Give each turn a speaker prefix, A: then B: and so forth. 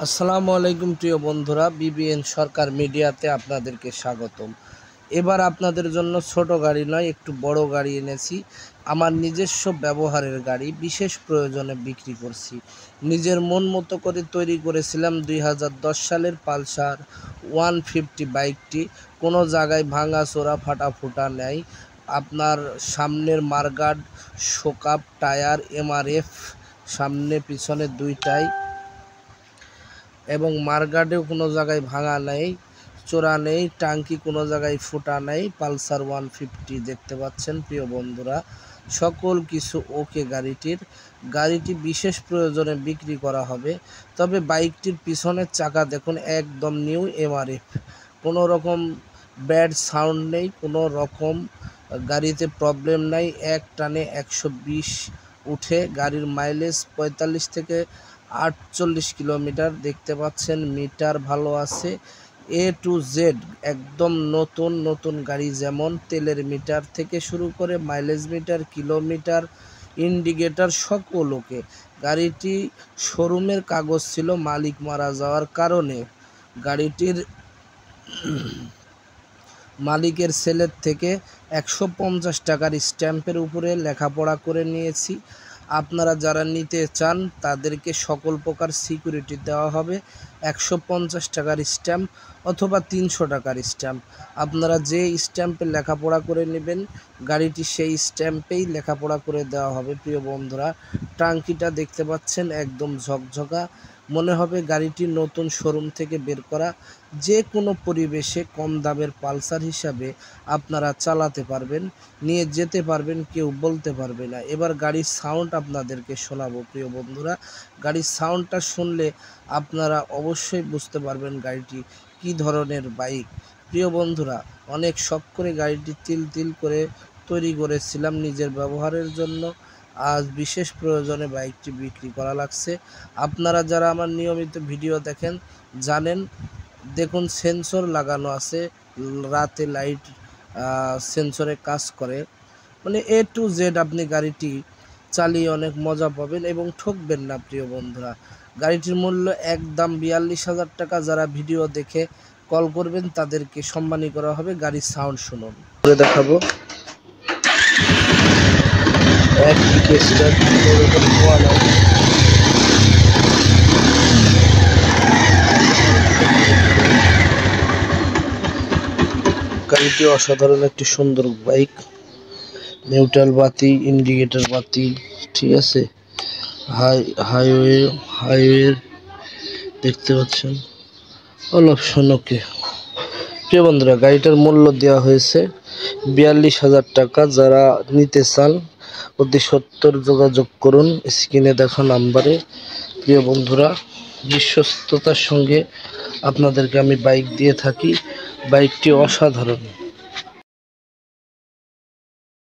A: আসসালামু আলাইকুম প্রিয় বন্ধুরা, বিবিএন সরকার মিডিয়াতে আপনাদেরকে স্বাগতম। এবার আপনাদের জন্য ছোট গাড়ি নয়, একটু বড় গাড়ি এনেছি। আমার নিজস্ব ব্যবহারের গাড়ি, বিশেষ প্রয়োজনে বিক্রি করছি। নিজের মন মতো করে তৈরি করেছিলাম 2010 সালের পালসার 150 বাইকটি। কোনো জায়গায় ভাঙা চোরা ফাটা ফুটা নেই। আপনার সামনের মারগার্ড, শোকআপ, টায়ার এমআরএফ, সামনে পিছনে দুইটাই, এবং মারগার্ডেও কোনো জায়গায় ভাঙা নেই, চোরা নেই, টাঙ্কি কোনো জায়গায় ফুটা নেই। পালসার 150 দেখতে পাচ্ছেন প্রিয় বন্ধুরা, সকল কিছু ওকে। গাড়িটি বিশেষ প্রয়োজনে বিক্রি করা হবে। তবে বাইকটির পিছনের চাকা দেখুন, একদম নিউ এমআরএফ, কোনো রকম ব্যাড সাউন্ড নেই, কোনো রকম গাড়িতে প্রবলেম নাই। এক টানে 120 উঠে, গাড়ির মাইলেজ 45 থেকে 48 কিলোমিটার দেখতে পাচ্ছেন। মিটার ভালো আছে, A to Z একদম নতুন গাড়ি, যেমন তেলের মিটার থেকে শুরু করে মাইলেজ মিটার, কিলোমিটার, ইন্ডিকেটার সকল ওকে। গাড়িটি শোরুমের কাগজ ছিল, মালিক মারা যাওয়ার কারণে গাড়িটির মালিকের ছেলের থেকে 150 টাকার স্ট্যাম্পের উপরে লেখাপড়া করে নিয়েছি। আপনারা যারা নিতে চান তাদেরকে সকল প্রকার সিকিউরিটি দেওয়া হবে। 150 টাকার স্ট্যাম্প অথবা 300 টাকার স্ট্যাম্প, আপনারা যে স্ট্যাম্পে লেখাপড়া করে নেবেন গাড়িটি সেই স্ট্যাম্পেই লেখাপড়া করে দেওয়া হবে। প্রিয় বন্ধুরা, টাঙ্কিটা দেখতে পাচ্ছেন একদম ঝকঝকা, মনে হবে গাড়িটি নতুন শোরুম থেকে বের করা। যে কোনো পরিবেশে কম দামের পালসার হিসাবে আপনারা চালাতে পারবেন, নিয়ে যেতে পারবেন, কেউ বলতে পারবে না। এবার গাড়ির সাউন্ড আপনাদেরকে শোনাবো প্রিয় বন্ধুরা। গাড়ির সাউন্ডটা শুনলে আপনারা অবশ্যই বুঝতে পারবেন গাড়িটি কী ধরনের বাইক। প্রিয় বন্ধুরা, অনেক শখ করে গাড়িটি তিল করে তৈরি করেছিলাম নিজের ব্যবহারের জন্য। আজ বিশেষ প্রয়োজনে বাইকটি বিক্রি করা লাগছে। আপনারা যারা আমার নিয়মিত ভিডিও দেখেন জানেন, দেখুন সেন্সর লাগানো আছে, রাতে লাইট সেন্সরে কাজ করে। মানে A to Z আপনি গাড়িটি চালিয়ে অনেক মজা পাবেন এবং ঠকবেন না। প্রিয় বন্ধুরা, গাড়িটির মূল্য একদম 42,000 টাকা। যারা ভিডিও দেখে কল করবেন তাদেরকে সম্মানী করা হবে। গাড়ির সাউন্ড শুনুন, দেখাবো। একদিকে স্টার্ট, গাড়িটি অসাধারণ একটি সুন্দর বাইক। নিউট্রাল বাতি, ইন্ডিকেটর বাতি, ঠিক আছে। হাইওয়ে দেখতে পাচ্ছেন, অল অপশন ওকে। প্রিয় বন্ধুরা, গাড়িটার মূল্য দেওয়া হয়েছে 42,000 টাকা। যারা নিতে চান অতি সত্বর যোগাযোগ করুন স্ক্রিনে দেখা নাম্বারে। প্রিয় বন্ধুরা, বিশ্বস্ততার সঙ্গে আপনাদেরকে আমি বাইক দিয়ে থাকি। বাইকটি অসাধারণ।